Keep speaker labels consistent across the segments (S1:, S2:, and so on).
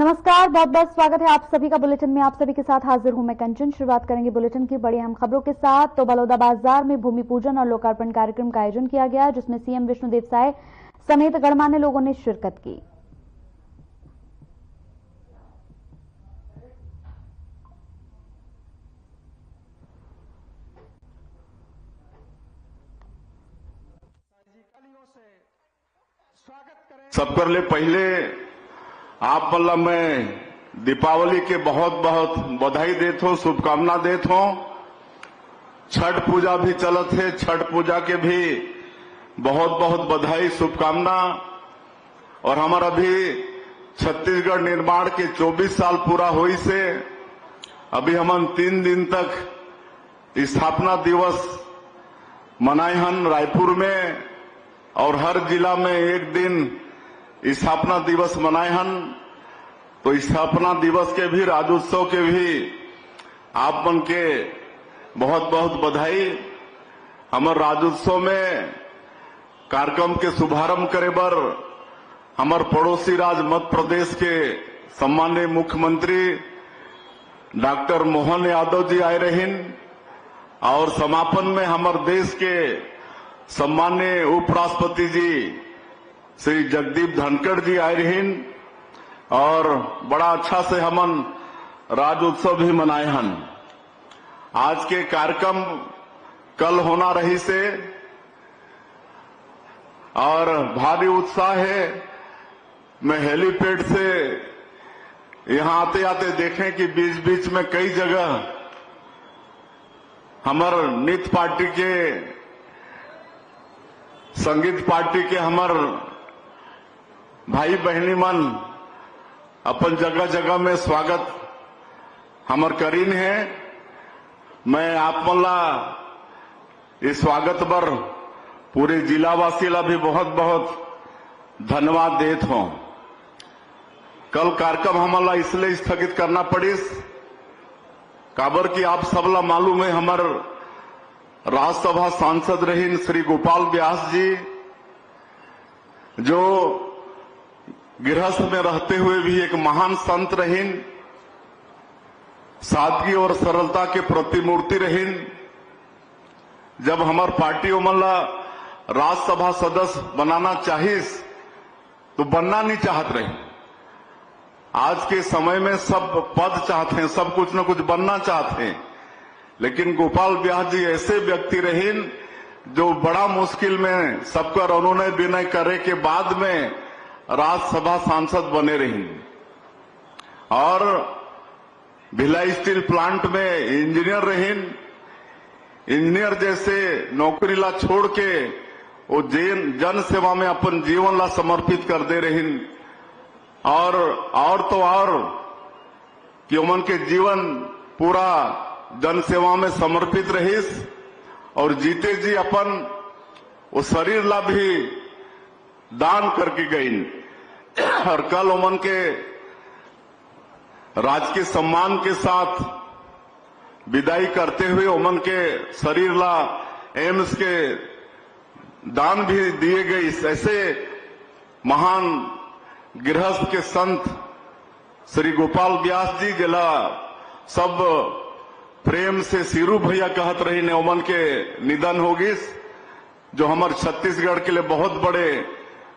S1: नमस्कार, बहुत बहुत स्वागत है आप सभी का बुलेटिन में। आप सभी के साथ हाजिर हूं मैं कंचन। शुरुआत करेंगे बुलेटिन की बड़ी अहम खबरों के साथ। तो बलौदा बाजार में भूमि पूजन और लोकार्पण कार्यक्रम का आयोजन किया गया, जिसमें सीएम विष्णुदेव साय समेत गणमान्य लोगों ने शिरकत की।
S2: सबकर ले पहले आप मतलब मैं दीपावली के बहुत बहुत बधाई देता हूं, शुभकामना देता हूं। छठ पूजा भी चलत है, छठ पूजा के भी बहुत बहुत बधाई शुभकामना। और हमारा भी छत्तीसगढ़ निर्माण के 24 साल पूरा हुई से अभी हम 3 दिन तक स्थापना दिवस मनाए हन रायपुर में, और हर जिला में एक दिन स्थापना दिवस मनाए हन। तो स्थापना दिवस के भी, राज्योत्सव के भी आप मन के बहुत बहुत बधाई। हमार राज्योत्सव में कार्यक्रम के शुभारंभ करे बर हमार पड़ोसी राज्य मध्य प्रदेश के सम्माननीय मुख्यमंत्री डॉक्टर मोहन यादव जी आए रहीन, और समापन में हमार देश के सम्माननीय उपराष्ट्रपति जी श्री जगदीप धनखड़ जी आए रहीन, और बड़ा अच्छा से हमन राज्योत्सव भी मनाए हन। आज के कार्यक्रम कल होना रही से और भारी उत्साह है। मैं हेलीपैड से यहां आते आते देखें कि बीच बीच में कई जगह हमार नृत्य पार्टी के, संगीत पार्टी के हमार भाई बहनी मन अपन जगह जगह में स्वागत हमार करीन है। मैं आप मल्ला इस स्वागत पर पूरे जिलावासी ला भी बहुत बहुत धन्यवाद देता हूं। कल कार्यक्रम हमारा इसलिए स्थगित करना पड़िस काबर की आप सबला मालूम है हमार राज्यसभा सांसद रहीन श्री गोपाल व्यास जी, जो गृहस्थ में रहते हुए भी एक महान संत रहीन, सादगी और सरलता के प्रतिमूर्ति रहीन। जब हमार पार्टी उमला राज्यसभा सदस्य बनाना चाहिस तो बनना नहीं चाहत रही। आज के समय में सब पद चाहते हैं, सब कुछ न कुछ बनना चाहते हैं, लेकिन गोपाल व्यास जी ऐसे व्यक्ति रहीन जो बड़ा मुश्किल में सबका अनुनय विनय करे के बाद में राज्यसभा सांसद बने रही, और भिलाई स्टील प्लांट में इंजीनियर रहीन। इंजीनियर जैसे नौकरी ला छोड़ के वो जन सेवा में अपन जीवन ला समर्पित कर दे रहीन। और तो और कि उमन के जीवन पूरा जन सेवा में समर्पित रहीस, और जीते जी अपन वो शरीर ला भी दान करके गईन। और कल उमन के राजकीय सम्मान के साथ विदाई करते हुए उमन के शरीर ला एम्स के दान भी दिए गए। ऐसे महान गृहस्थ के संत श्री गोपाल व्यास जी जिला सब प्रेम से सीरू भैया कहत रही ने, उमन के निधन होगी, जो हमारे छत्तीसगढ़ के लिए बहुत बड़े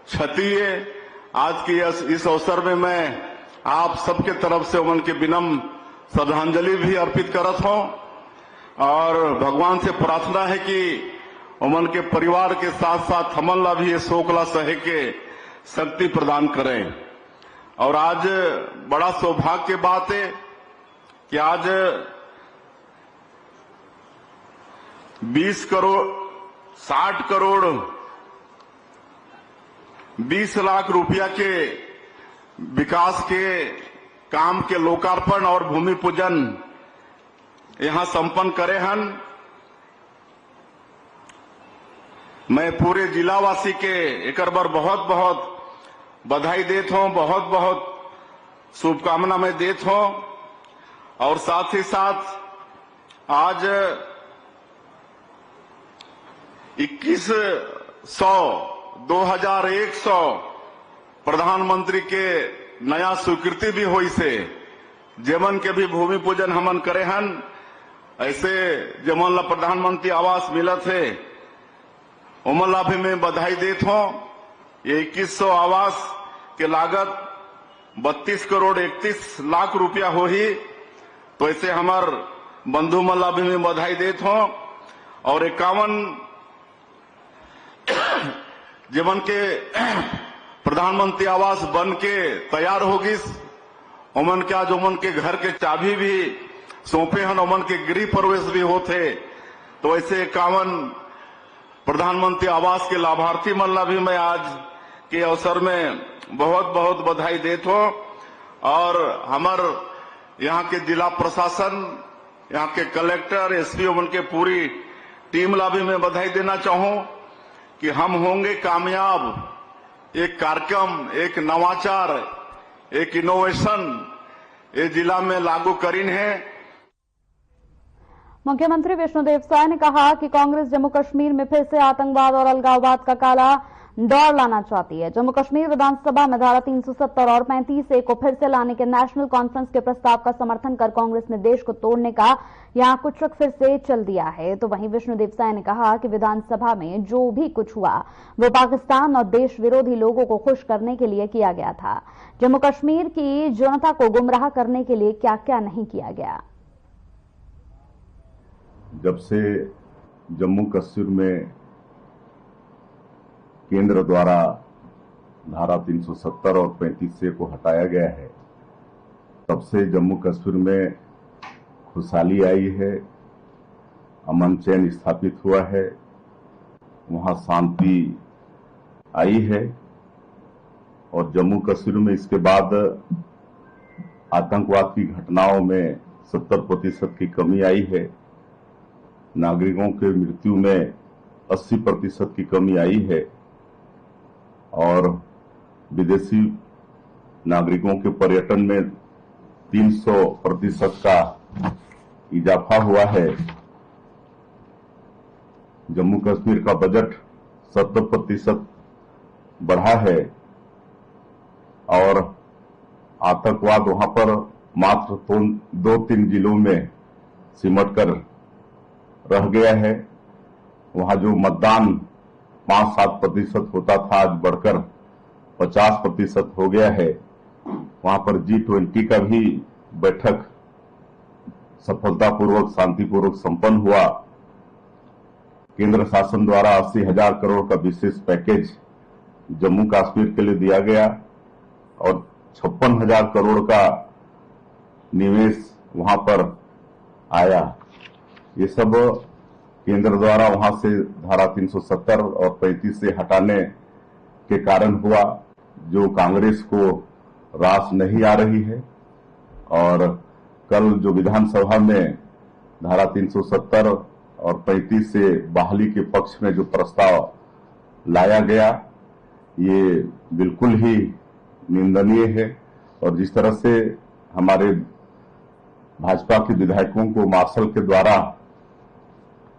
S2: क्षति है। आज के इस अवसर में मैं आप सबके तरफ से उमन के विनम्र श्रद्धांजलि भी अर्पित करत हूं, और भगवान से प्रार्थना है कि उमन के परिवार के साथ साथ हमन ला भी ये शोक ला सहे के शक्ति प्रदान करें। और आज बड़ा सौभाग्य की बात है कि आज 60 करोड़ 20 लाख रुपया के विकास के काम के लोकार्पण और भूमि पूजन यहां संपन्न करे हन। मैं पूरे जिलावासी के एक बार बहुत बहुत बधाई देता हूं, बहुत बहुत शुभकामना मैं देता हूं। और साथ ही साथ आज 2100 प्रधानमंत्री के नया स्वीकृति भी हुई से जेमन के भी भूमि पूजन हमन करे हन। ऐसे जेमन ला प्रधानमंत्री आवास मिला थे उमन ला भी मैं बधाई देता हूं। ये 2100 आवास के लागत 32 करोड़ 31 लाख रुपया हो ही, तो ऐसे हमार बंधु मल्ला भी मैं बधाई देता हूं। और 51 जीवन के प्रधानमंत्री आवास बन के तैयार होगी। उमन के आज उमन के घर के चाबी भी सौंपे हन, उमन के गृह प्रवेश भी होते। तो ऐसे 51 प्रधानमंत्री आवास के लाभार्थी मल्ला भी मैं आज के अवसर में बहुत बहुत बधाई देता हूं। और हमार यहाँ के जिला प्रशासन, यहाँ के कलेक्टर, एसपी उमन के पूरी टीम ला भी मैं बधाई देना चाहूं कि हम होंगे कामयाब। एक कार्यक्रम, एक नवाचार, एक इनोवेशन ये जिला में लागू करीन है।
S1: मुख्यमंत्री विष्णुदेव साय ने कहा कि कांग्रेस जम्मू कश्मीर में फिर से आतंकवाद और अलगाववाद का काला दौर लाना चाहती है। जम्मू कश्मीर विधानसभा में धारा 370 और 35A को फिर से लाने के नेशनल कॉन्फ्रेंस के प्रस्ताव का समर्थन कर कांग्रेस ने देश को तोड़ने का यहां कुचक फिर से चल दिया है। तो वहीं विष्णुदेव साय ने कहा कि विधानसभा में जो भी कुछ हुआ वो पाकिस्तान और देश विरोधी लोगों को खुश करने के लिए किया गया था। जम्मू कश्मीर की जनता को गुमराह करने के लिए क्या क्या नहीं किया गया।
S3: जब से जम्मू कश्मीर में केंद्र द्वारा धारा 370 और 35A को हटाया गया है, तब से जम्मू कश्मीर में खुशहाली आई है, अमन चैन स्थापित हुआ है, वहां शांति आई है। और जम्मू कश्मीर में इसके बाद आतंकवाद की घटनाओं में 70% की कमी आई है। नागरिकों के मृत्यु में 80% की कमी आई है और विदेशी नागरिकों के पर्यटन में 300% का इजाफा हुआ है। जम्मू कश्मीर का बजट 70% बढ़ा है और आतंकवाद वहां पर मात्र 2-3 जिलों में सिमट कर रह गया है। वहां जो मतदान 5-7% होता था, आज बढ़कर 50% हो गया है। वहां पर G20 का भी बैठक सफलतापूर्वक, शांतिपूर्वक संपन्न हुआ। केंद्र शासन द्वारा 80,000 करोड़ का विशेष पैकेज जम्मू कश्मीर के लिए दिया गया और 56,000 करोड़ का निवेश वहां पर आया। ये सब केंद्र द्वारा वहां से धारा 370 और 35 हटाने के कारण हुआ, जो कांग्रेस को रास नहीं आ रही है। और कल जो विधानसभा में धारा 370 और 35 से बहाली के पक्ष में जो प्रस्ताव लाया गया, ये बिल्कुल ही निंदनीय है। और जिस तरह से हमारे भाजपा के विधायकों को मार्शल के द्वारा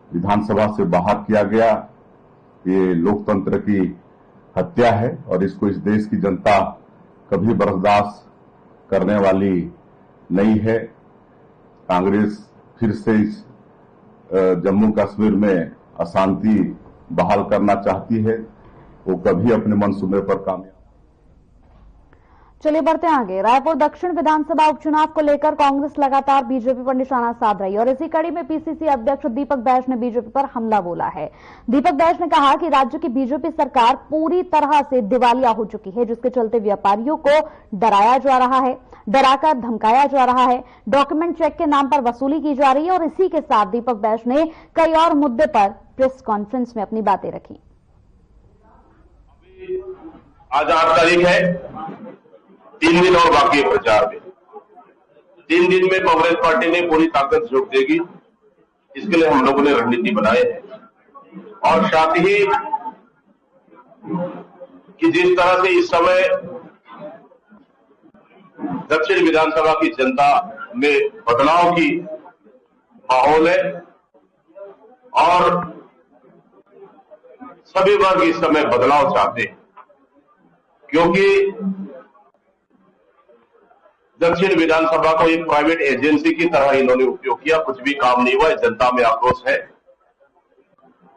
S3: विधानसभा से बाहर किया गया, ये लोकतंत्र की हत्या है और इसको इस देश की जनता कभी बर्दाश्त करने वाली नहीं है। कांग्रेस फिर से इस जम्मू कश्मीर में अशांति बहाल करना चाहती है, वो कभी अपने मंसूबे पर कामयाब।
S1: चलिए बढ़ते आगे। रायपुर दक्षिण विधानसभा उपचुनाव को लेकर कांग्रेस लगातार बीजेपी पर निशाना साध रही है और इसी कड़ी में पीसीसी अध्यक्ष दीपक बैज ने बीजेपी पर हमला बोला है। दीपक बैज ने कहा कि राज्य की बीजेपी सरकार पूरी तरह से दिवालिया हो चुकी है, जिसके चलते व्यापारियों को डराया जा रहा है, डराकर धमकाया जा रहा है, डॉक्यूमेंट चेक के नाम पर वसूली की जा रही है। और इसी के साथ दीपक बैज ने कई और मुद्दे पर प्रेस कॉन्फ्रेंस में अपनी बातें रखी।
S4: आज 8 तारीख है, 3 दिन और बाकी है प्रचार में। 3 दिन में कांग्रेस पार्टी ने पूरी ताकत झोंक देगी, इसके लिए हम लोगों ने रणनीति बनाई है। और साथ ही कि जिस तरह से इस समय दक्षिण विधानसभा की जनता में बदलाव की माहौल है और सभी वर्ग इस समय बदलाव चाहते हैं, क्योंकि दक्षिण विधानसभा को एक प्राइवेट एजेंसी की तरह इन्होंने उपयोग किया, कुछ भी काम नहीं हुआ। जनता में आक्रोश है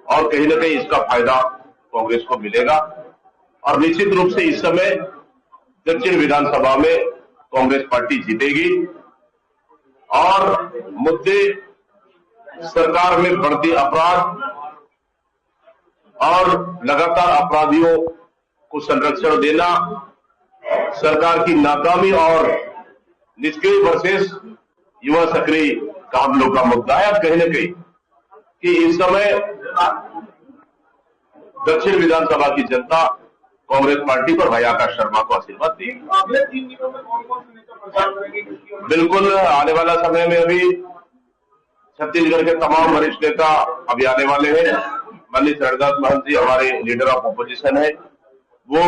S4: और कहीं न कहीं इसका फायदा कांग्रेस को मिलेगा और निश्चित रूप से इस समय दक्षिण विधानसभा में कांग्रेस पार्टी जीतेगी और मुद्दे सरकार में बढ़ती अपराध और लगातार अपराधियों को संरक्षण देना, सरकार की नाकामी और निष्क्रिय वर्सेस युवा सक्रिय का हम लोग का मुद्दा है। कहीं न कहीं कि इस समय दक्षिण विधानसभा की जनता कांग्रेस पार्टी पर भाई आकाश शर्मा को आशीर्वाद देगी।
S5: अगले 3 दिनों में कौन-कौन से नेता प्रचार करेंगे?
S4: बिल्कुल आने वाला समय में अभी छत्तीसगढ़ के तमाम वरिष्ठ नेता अभी आने वाले हैं। माननीय शरणदास महंत जी हमारे लीडर ऑफ अपोजिशन है, वो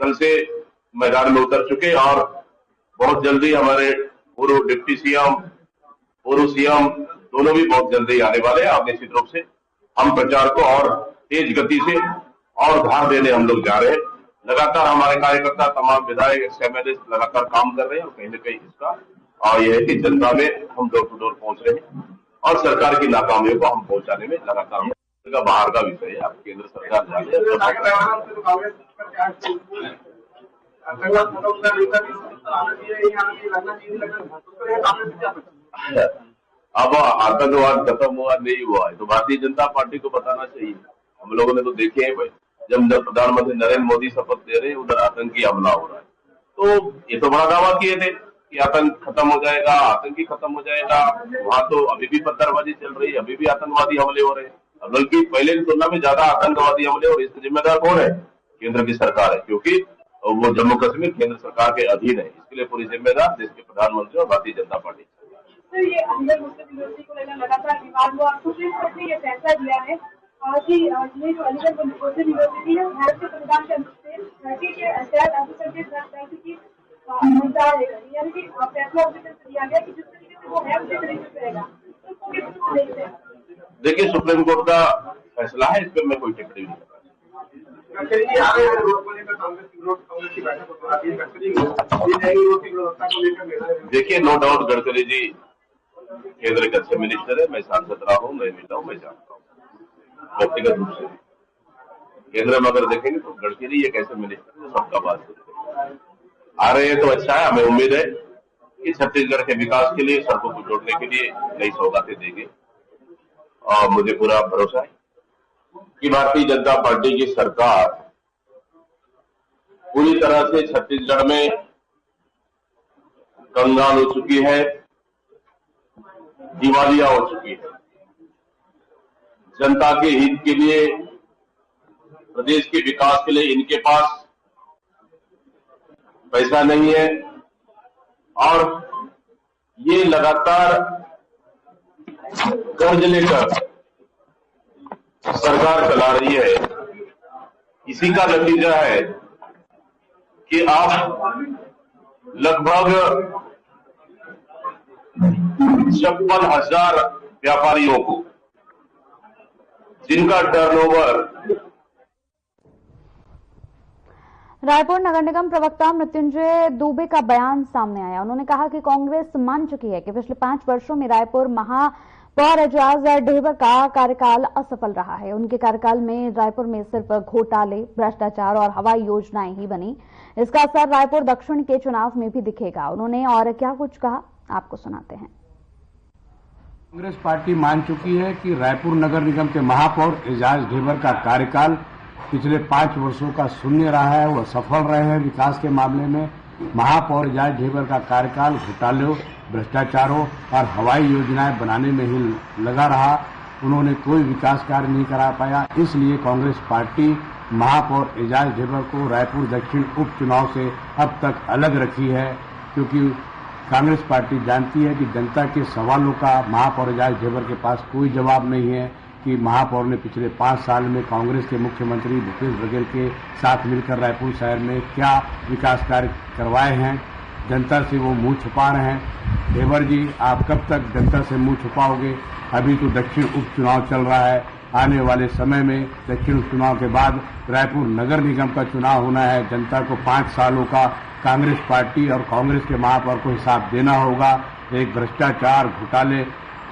S4: कल से मैदान में उतर चुके और बहुत जल्दी हमारे पूर्व डिप्टी सीएम, पूर्व सीएम दोनों भी बहुत जल्दी आने वाले हैं। अब निश्चित रूप से हम प्रचार को और तेज गति से और धार देने हम लोग जा रहे हैं। लगातार हमारे कार्यकर्ता, तमाम विधायक, एमएलए लगातार काम कर रहे हैं और कहीं न कहीं इसका और यह है कि जनता में हम डोर टू डोर पहुंच रहे हैं और सरकार की नाकामियों को हम पहुंचाने में लगातार का बाहर का विषय है। आप केंद्र सरकार जाने अब आतंकवाद खत्म हुआ नहीं हुआ है तो भारतीय जनता पार्टी को बताना चाहिए। हम लोगों ने तो देखे हैं भाई, जब प्रधानमंत्री नरेंद्र मोदी शपथ ले रहे हैं उधर आतंकी हमला हो रहा है, तो ये तो बड़ा दावा किए थे कि आतंक खत्म हो जाएगा, आतंकी खत्म हो जाएगा। वहां तो अभी भी पत्थरबाजी चल रही है, अभी भी आतंकवादी हमले हो रहे हैं, बल्कि पहले की तुलना में ज्यादा आतंकवादी हमले और इसके जिम्मेदार कौन है? केंद्र की सरकार है, क्योंकि वो जम्मू कश्मीर केंद्र सरकार के अधीन है। इसके लिए पूरी जिम्मेदार देश के प्रधानमंत्री और भारतीय जनता पार्टी।
S5: सर, ये अलीगढ़ मुस्लिम यूनिवर्सिटी को लेकर लगातार विवाद हुआ, सुप्रीम कोर्ट ने ये फैसला दिया है कि ये जो अलीगढ़ मुस्लिम यूनिवर्सिटी है भारत के संविधान के अनुच्छेद 30 के तहत अनुसूचित जाति की अनुसार है, यानी कि फैसला उसी तरह से दिया गया कि जिस तरीके से वो है उसी तरीके से रहेगा। तो इसको किस देखते हैं?
S4: देखिए, सुप्रीम कोर्ट का फैसला है, इस पर मैं कोई टिप्पणी नहीं करता। देखिए, नो डाउट गडकरी जी केंद्र के अच्छे मिनिस्टर है, मैं सांसद रहा हूँ, मैं मिला हूँ, मैं जानता हूँ व्यक्तिगत रूप से। केंद्र में अगर देखेंगे तो गडकरी एक ऐसे मिनिस्टर है सबका बात सुनते हैं। आ रहे हैं तो अच्छा है, हमें उम्मीद है कि छत्तीसगढ़ के विकास के लिए, सड़कों को जोड़ने के लिए नई सौगातें देंगे और मुझे पूरा भरोसा है कि भारतीय जनता पार्टी की सरकार पूरी तरह से छत्तीसगढ़ में कंगाल हो चुकी है, दिवालिया हो चुकी है। जनता के हित के लिए, प्रदेश के विकास के लिए इनके पास पैसा नहीं है और ये लगातार कर्ज लेकर सरकार चला रही है। इसी का नतीजा है कि आप लगभग 56,000 व्यापारियों को, जिनका टर्नओवर।
S1: रायपुर नगर निगम प्रवक्ता मृत्युंजय दुबे का बयान सामने आया। उन्होंने कहा कि कांग्रेस मान चुकी है कि पिछले 5 वर्षों में रायपुर महापौर एजाज ढेबर का कार्यकाल असफल रहा है। उनके कार्यकाल में रायपुर में सिर्फ घोटाले, भ्रष्टाचार और हवाई योजनाएं ही बनी। इसका असर रायपुर दक्षिण के चुनाव में भी दिखेगा। उन्होंने और क्या कुछ कहा, आपको सुनाते हैं।
S6: कांग्रेस पार्टी मान चुकी है कि रायपुर नगर निगम के महापौर एजाज ढेबर का कार्यकाल पिछले 5 वर्षों का शून्य रहा है। वह सफल रहे हैं विकास के मामले में। महापौर एजाज ढेबर का कार्यकाल घोटालों, भ्रष्टाचारों और हवाई योजनाएं बनाने में ही लगा रहा। उन्होंने कोई विकास कार्य नहीं करा पाया। इसलिए कांग्रेस पार्टी महापौर एजाज ढेबर को रायपुर दक्षिण उपचुनाव से अब तक अलग रखी है, क्योंकि कांग्रेस पार्टी जानती है कि जनता के सवालों का महापौर एजाज ढेबर के पास कोई जवाब नहीं है कि महापौर ने पिछले 5 साल में कांग्रेस के मुख्यमंत्री भूपेश बघेल के साथ मिलकर रायपुर शहर में क्या विकास कार्य करवाए हैं। जनता से वो मुंह छुपा रहे हैं। ढेबर जी, आप कब तक जनता से मुंह छुपाओगे? अभी तो दक्षिण उपचुनाव चल रहा है। आने वाले समय में दक्षिण चुनाव के बाद रायपुर नगर निगम का चुनाव होना है। जनता को 5 सालों का कांग्रेस पार्टी और कांग्रेस के महापौर को हिसाब देना होगा। एक भ्रष्टाचार घोटाले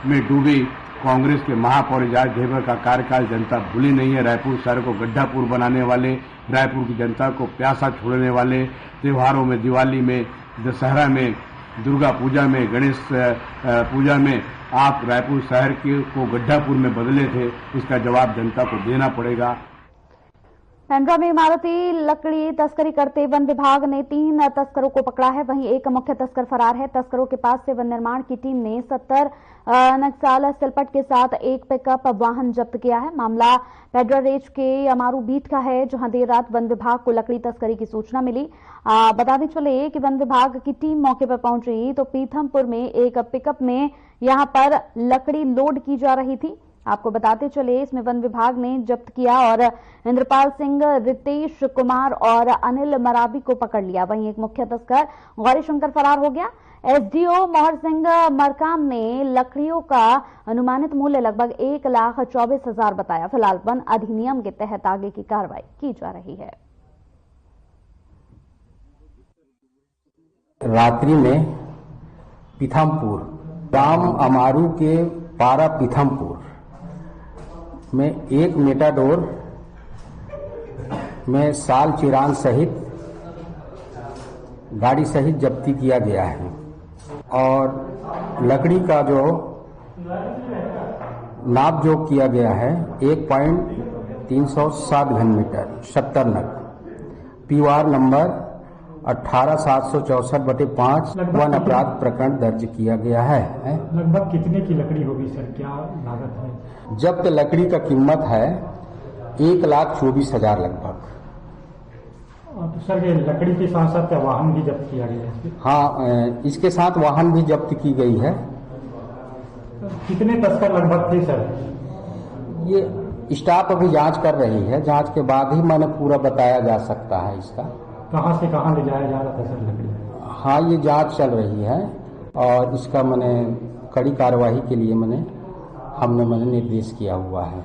S6: में डूबी कांग्रेस के महापौर एजाज ढेबर का कार्यकाल जनता भूली नहीं है। रायपुर शहर को गड्ढापुर बनाने वाले, रायपुर की जनता को प्यासा छोड़ने वाले, त्योहारों में, दिवाली में, दशहरा में, दुर्गा पूजा में, गणेश पूजा में आप रायपुर शहर को गड्ढापुर में बदले थे। इसका जवाब जनता को देना पड़ेगा।
S1: पेंड्रा में इमारती लकड़ी तस्करी करते वन विभाग ने 3 तस्करों को पकड़ा है। वहीं एक मुख्य तस्कर फरार है। तस्करों के पास से वन निर्माण की टीम ने 70 नक्साल सिलपट के साथ एक पिकअप वाहन जब्त किया है। मामला पेड्रा रेंज के अमारू बीट का है, जहां देर रात वन विभाग को लकड़ी तस्करी की सूचना मिली। बताते चले कि वन विभाग की टीम मौके पर पहुंची तो पीथमपुर में एक पिकअप में यहां पर लकड़ी लोड की जा रही थी। आपको बताते चले इसमें वन विभाग ने जब्त किया और इंद्रपाल सिंह, रितेश कुमार और अनिल मराबी को पकड़ लिया। वहीं एक मुख्य तस्कर गौरी शंकर फरार हो गया। एसडीओ मोहर सिंह मरकाम ने लकड़ियों का अनुमानित मूल्य लगभग 1,24,000 बताया। फिलहाल वन अधिनियम के तहत आगे की कार्रवाई की जा रही है।
S7: रात्रि में पीथमपुर, गांव अमारू के पारा पीथमपुर में एक मेटाडोर में साल चिरान सहित गाड़ी सहित जब्ती किया गया है और लकड़ी का जो नाप जोक किया गया है 1.307 घन मीटर 70 नग, पीवार नंबर 18,764/5 वन अपराध प्रकरण दर्ज किया गया है।
S8: लगभग कितने की लकड़ी होगी सर, क्या लागत है?
S7: जब्त लकड़ी का कीमत है 1,24,000 लगभग।
S8: तो सर ये लकड़ी के साथ साथ वाहन भी जब्त किया गया है?
S7: हाँ, इसके साथ वाहन भी जब्त की गई है।
S8: कितने तस्कर लगभग थे सर?
S7: ये स्टाफ अभी जांच कर रही है, जांच के बाद ही मैंने पूरा बताया जा सकता है इसका।
S8: कहाँ से कहाँ ले जाया जा रहा था सर लकड़ी?
S7: हाँ, ये जांच चल रही है और इसका मैंने कड़ी कार्यवाही के लिए हमने निर्देश किया हुआ है।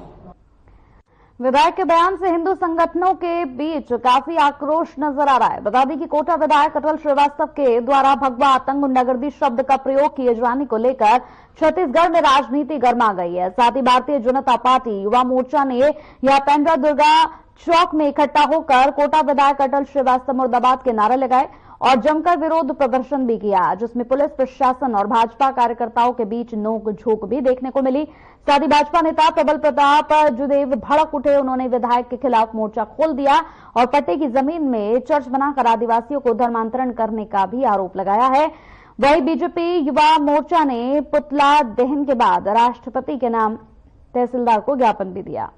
S1: विधायक के बयान से हिंदू संगठनों के बीच काफी आक्रोश नजर आ रहा है। बता दें कि कोटा विधायक अटल श्रीवास्तव के द्वारा भगवा आतंक गुंडागर्दी शब्द का प्रयोग किए जाने को लेकर छत्तीसगढ़ में राजनीति गर्मा गई है। साथ ही भारतीय जनता पार्टी युवा मोर्चा ने यह पेंड्रा दुर्गा चौक में इकट्ठा होकर कोटा विधायक अटल श्रीवास्तव मुर्दाबाद के नारे लगाए और जमकर विरोध प्रदर्शन भी किया, जिसमें पुलिस प्रशासन और भाजपा कार्यकर्ताओं के बीच नोक झोंक भी देखने को मिली। साथ ही भाजपा नेता प्रबल प्रताप जुदेव भड़क उठे। उन्होंने विधायक के खिलाफ मोर्चा खोल दिया और पट्टे की जमीन में चर्च बनाकर आदिवासियों को धर्मांतरण करने का भी आरोप लगाया है। वहीं बीजेपी युवा मोर्चा ने पुतला दहन के बाद राष्ट्रपति के नाम तहसीलदार को ज्ञापन भी दिया।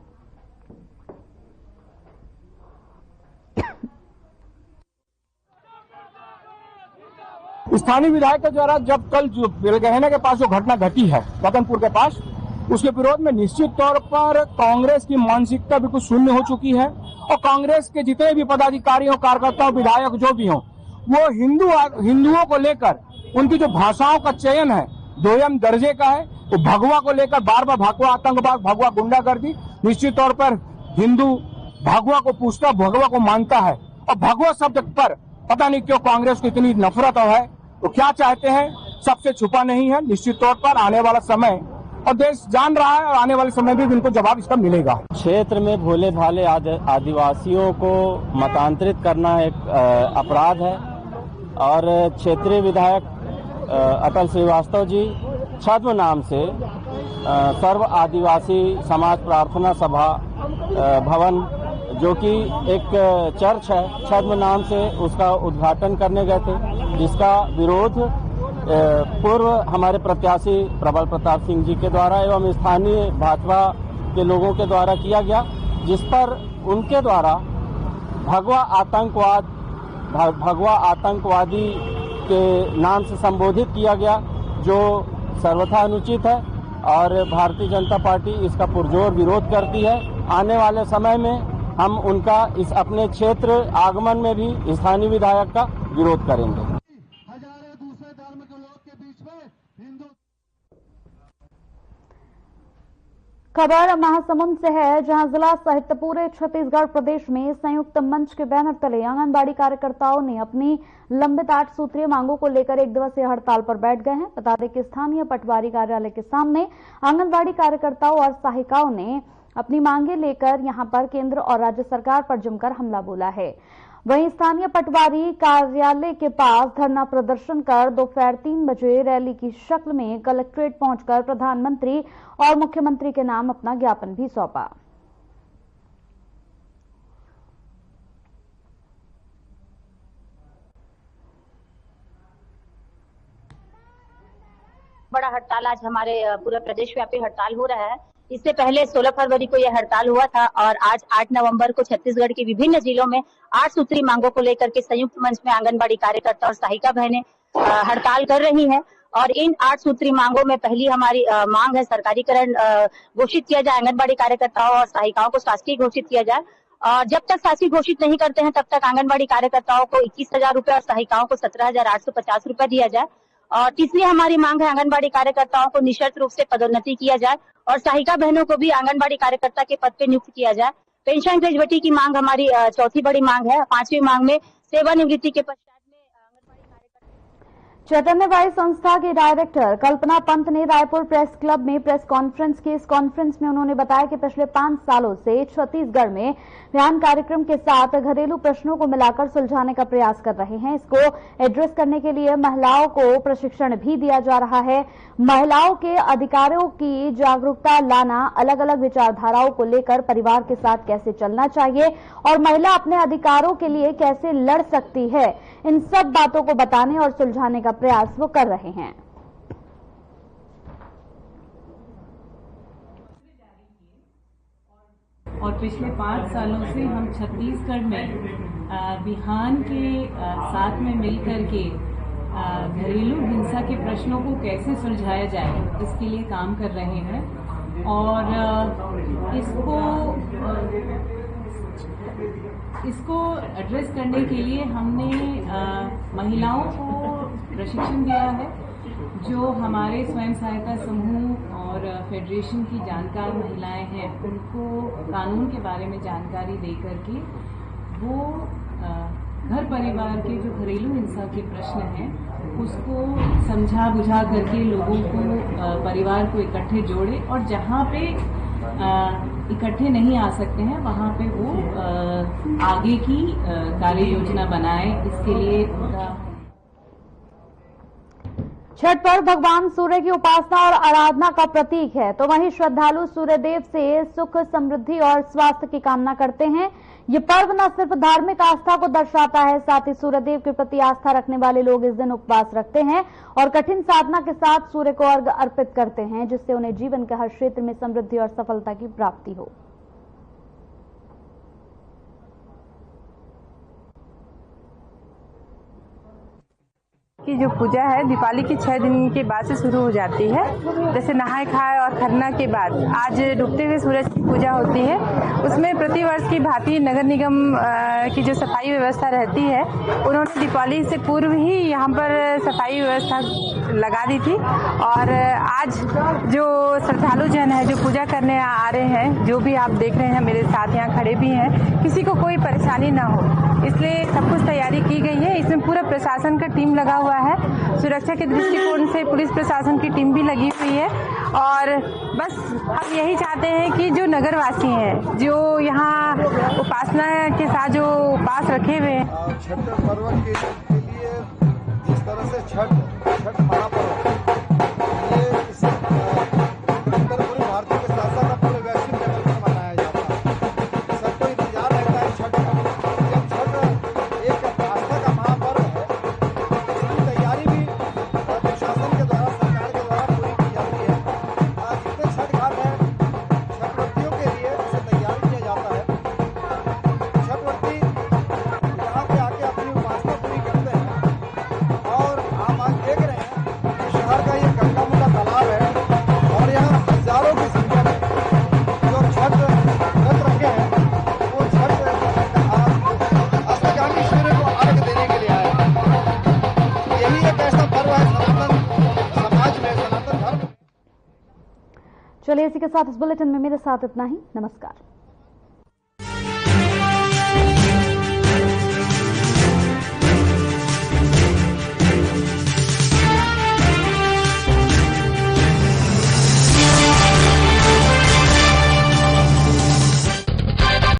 S9: स्थानीय विधायक के द्वारा जब कल जो बेलगहना के पास जो घटना घटी है रतनपुर के पास, उसके विरोध में निश्चित तौर पर कांग्रेस की मानसिकता बिल्कुल शून्य हो चुकी है और कांग्रेस के जितने भी पदाधिकारी हो, कार्यकर्ता, विधायक जो भी हो, वो हिंदुओं को लेकर उनकी जो भाषाओं का चयन है दोयम दर्जे का है। वो भगवा को लेकर बार बार भगवा आतंकवाद, भगवा गुंडागर्दी, निश्चित तौर पर हिंदू भगवा को पूछता, भगवा को मानता है और भगवा शब्द पर पता नहीं क्यों कांग्रेस को इतनी नफरत है। तो क्या चाहते हैं सबसे छुपा नहीं है। निश्चित तौर पर आने वाला समय और देश जान रहा है और आने वाले समय भी इनको जवाब इसका मिलेगा।
S10: क्षेत्र में भोले भाले आदिवासियों को मतांतरित करना एक अपराध है और क्षेत्रीय विधायक अटल श्रीवास्तव जी छद्म नाम से सर्व आदिवासी समाज प्रार्थना सभा भवन जो कि एक चर्च है, छद्म नाम से उसका उद्घाटन करने गए थे, जिसका विरोध पूर्व हमारे प्रत्याशी प्रबल प्रताप सिंह जी के द्वारा एवं स्थानीय भाजपा के लोगों के द्वारा किया गया, जिस पर उनके द्वारा भगवा आतंकवादी के नाम से संबोधित किया गया, जो सर्वथा अनुचित है और भारतीय जनता पार्टी इसका पुरजोर विरोध करती है। आने वाले समय में हम उनका इस अपने क्षेत्र आगमन में भी स्थानीय विधायक का विरोध करेंगे।
S11: हजारों दूसरे धर्म के लोग के बीच में हिंदू
S1: खबर महासमुंद से है, जहां जिला सहित पूरे छत्तीसगढ़ प्रदेश में संयुक्त मंच के बैनर तले आंगनबाड़ी कार्यकर्ताओं ने अपनी लंबित 8 सूत्रीय मांगों को लेकर एक दिवसीय हड़ताल पर बैठ गए हैं। बता दें कि स्थानीय पटवारी कार्यालय के सामने आंगनबाड़ी कार्यकर्ताओं और सहायिकाओं ने अपनी मांगे लेकर यहां पर केंद्र और राज्य सरकार पर जमकर हमला बोला है। वहीं स्थानीय पटवारी कार्यालय के पास धरना प्रदर्शन कर दोपहर 3 बजे रैली की शक्ल में कलेक्ट्रेट पहुंचकर प्रधानमंत्री और मुख्यमंत्री के नाम अपना ज्ञापन भी सौंपा।
S12: बड़ा हड़ताल आज हमारे पूरे प्रदेश व्यापी हड़ताल हो रहा है। इससे पहले 16 फरवरी को यह हड़ताल हुआ था और आज 8 नवंबर को छत्तीसगढ़ के विभिन्न जिलों में 8 सूत्री मांगों को लेकर के संयुक्त मंच में आंगनबाड़ी कार्यकर्ता और सहायिका बहनें हड़ताल कर रही हैं। और इन 8 सूत्री मांगों में पहली हमारी मांग है सरकारीकरण घोषित किया जाए, आंगनबाड़ी कार्यकर्ताओं और सहायिकाओं को शासकीय घोषित किया जाए। और जब तक शासकीय घोषित नहीं करते हैं तब तक आंगनबाड़ी कार्यकर्ताओं को 21,000 रुपए और सहायिकाओं को 17,850 रुपए दिया जाए। और तीसरी हमारी मांग है आंगनबाड़ी कार्यकर्ताओं को निशर्त रूप से पदोन्नति किया जाए और सहायिका बहनों को भी आंगनबाड़ी कार्यकर्ता के पद पे नियुक्त किया जाए। पेंशन ग्रेजुएटी की मांग हमारी चौथी बड़ी मांग है। 5वीं मांग में सेवानिवृत्ति के पश्चात
S1: चैतन्यवाई संस्था के डायरेक्टर कल्पना पंत ने रायपुर प्रेस क्लब में प्रेस कॉन्फ्रेंस की। इस कॉन्फ्रेंस में उन्होंने बताया कि पिछले 5 सालों से छत्तीसगढ़ में ध्यान कार्यक्रम के साथ घरेलू प्रश्नों को मिलाकर सुलझाने का प्रयास कर रहे हैं। इसको एड्रेस करने के लिए महिलाओं को प्रशिक्षण भी दिया जा रहा है। महिलाओं के अधिकारों की जागरूकता लाना, अलग अलग विचारधाराओं को लेकर परिवार के साथ कैसे चलना चाहिए और महिला अपने अधिकारों के लिए कैसे लड़ सकती है, इन सब बातों को बताने और सुलझाने का प्रयास वो कर रहे हैं।
S13: और पिछले 5 सालों से हम छत्तीसगढ़ में बिहान के साथ में मिलकर के घरेलू हिंसा के प्रश्नों को कैसे सुलझाया जाए, इसके लिए काम कर रहे हैं। और इसको एड्रेस करने के लिए हमने महिलाओं को प्रशिक्षण दिया है, जो हमारे स्वयं सहायता समूह और फेडरेशन की जानकार महिलाएं हैं, उनको कानून के बारे में जानकारी दे करके वो घर परिवार के जो घरेलू हिंसा के प्रश्न हैं उसको समझा बुझा करके लोगों को, परिवार को इकट्ठे जोड़े और जहाँ पे इकट्ठे नहीं आ सकते हैं वहाँ पे वो आगे की कार्य योजना बनाए। इसके लिए
S1: छठ पर्व भगवान सूर्य की उपासना और आराधना का प्रतीक है, तो वहीं श्रद्धालु सूर्यदेव से सुख, समृद्धि और स्वास्थ्य की कामना करते हैं। ये पर्व न सिर्फ धार्मिक आस्था को दर्शाता है, साथ ही सूर्यदेव के प्रति आस्था रखने वाले लोग इस दिन उपवास रखते हैं और कठिन साधना के साथ सूर्य को अर्घ्य अर्पित करते हैं, जिससे उन्हें जीवन के हर क्षेत्र में समृद्धि और सफलता की प्राप्ति हो।
S14: की जो पूजा है दीपावली की 6 दिन के बाद से शुरू हो जाती है। जैसे नहाए खाए और खरना के बाद आज डूबते हुए सूरज की पूजा होती है। उसमें प्रतिवर्ष की भांति नगर निगम की जो सफाई व्यवस्था रहती है, उन्होंने दीपावली से पूर्व ही यहाँ पर सफाई व्यवस्था लगा दी थी। और आज जो श्रद्धालु जन है जो पूजा करने आ रहे हैं, जो भी आप देख रहे हैं मेरे साथ यहाँ खड़े भी हैं, किसी को कोई परेशानी ना हो, इसलिए सब कुछ तैयारी की गई है। इसमें पूरा प्रशासन का टीम लगा हुआ है। सुरक्षा के दृष्टिकोण से पुलिस प्रशासन की टीम भी लगी हुई है। और बस हम यही चाहते हैं कि जो नगरवासी हैं, जो यहाँ उपासना के साथ जो उपास रखे हुए हैं,
S11: छठ पर्व के लिए जिस तरह से छठ महापर्व ये पूरे भारतीय के साथ साथ पूरे वैश्विक लेवल पर मनाया जाता है। सबको इंतजार रहता है छठ का। जब छठ एक आस्था का महापर्व है, इसकी तैयारी भी प्रशासन के द्वारा, सरकार के द्वारा पूरी की जाती है। आज जितने छठ घाट हैं, छठ व्रतियों के लिए इसे तैयार किया जाता है। छठ व्रती यहाँ पे आके अपनी उपासना पूरी करते हैं। और हम आज देख रहे हैं
S1: चलिए इसी के साथ इस बुलेटिन में मेरे साथ इतना ही। नमस्कार।